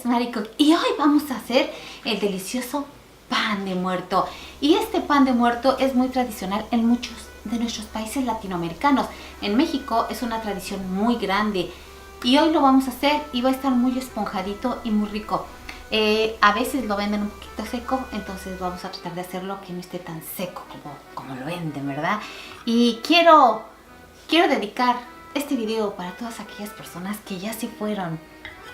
Maricooks y hoy vamos a hacer el delicioso pan de muerto. Y este pan de muerto es muy tradicional en muchos de nuestros países latinoamericanos. En México es una tradición muy grande y hoy lo vamos a hacer y va a estar muy esponjadito y muy rico. A veces lo venden un poquito seco, entonces vamos a tratar de hacerlo que no esté tan seco como lo venden, ¿verdad? Y quiero dedicar este video para todas aquellas personas que ya se fueron,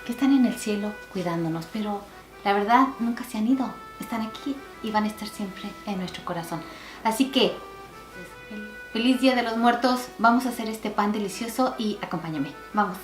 que están en el cielo cuidándonos, pero la verdad nunca se han ido, están aquí y van a estar siempre en nuestro corazón. Así que, feliz Día de los Muertos, vamos a hacer este pan delicioso y acompáñame, vamos.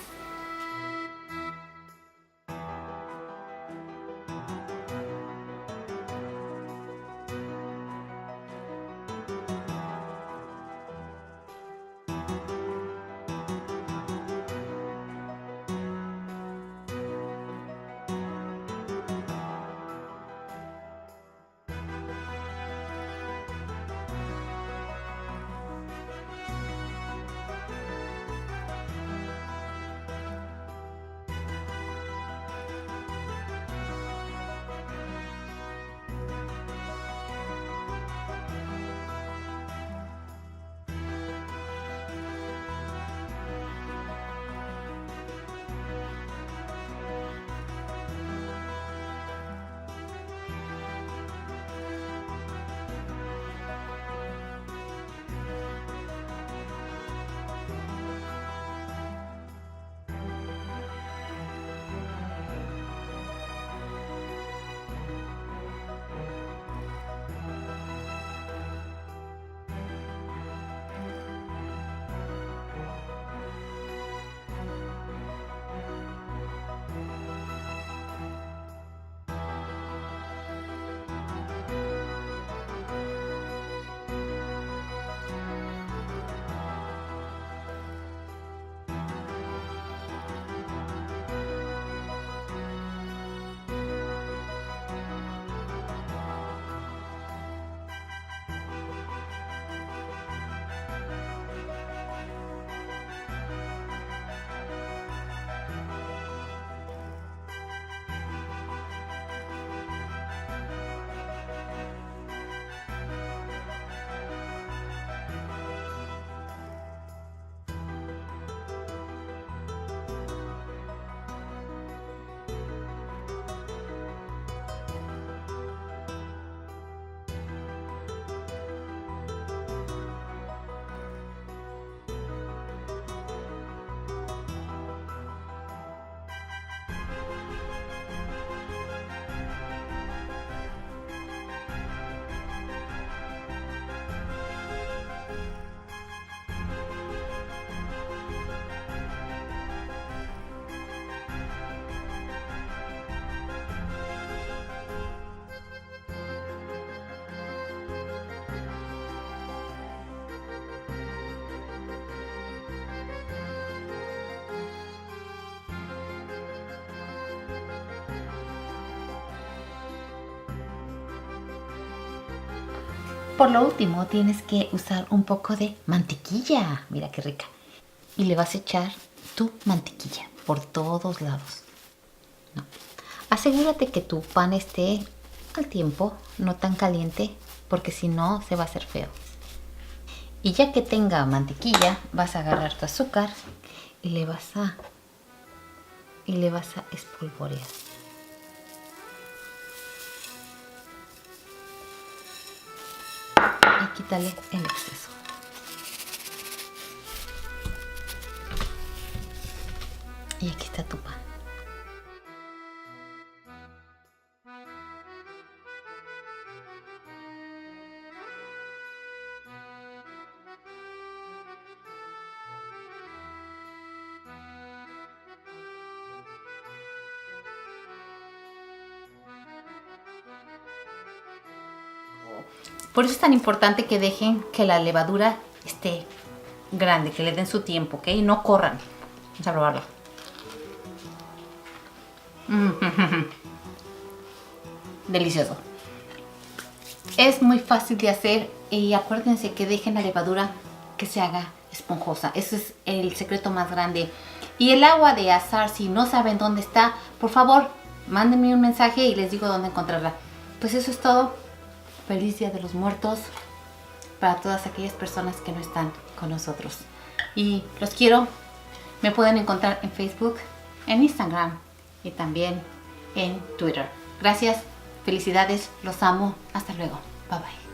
Por lo último, tienes que usar un poco de mantequilla. Mira qué rica. Y le vas a echar tu mantequilla por todos lados. No. Asegúrate que tu pan esté al tiempo, no tan caliente, porque si no se va a hacer feo. Y ya que tenga mantequilla, vas a agarrar tu azúcar y le vas a espolvorear. Y quítale el exceso. Y aquí está tu pan. Por eso es tan importante que dejen que la levadura esté grande, que le den su tiempo, ¿ok? No corran. Vamos a probarlo. Delicioso. Es muy fácil de hacer y acuérdense que dejen la levadura que se haga esponjosa. Ese es el secreto más grande. Y el agua de azahar, si no saben dónde está, por favor, mándenme un mensaje y les digo dónde encontrarla. Pues eso es todo. Feliz Día de los Muertos para todas aquellas personas que no están con nosotros. Y los quiero. Me pueden encontrar en Facebook, en Instagram y también en Twitter. Gracias, felicidades, los amo. Hasta luego. Bye bye.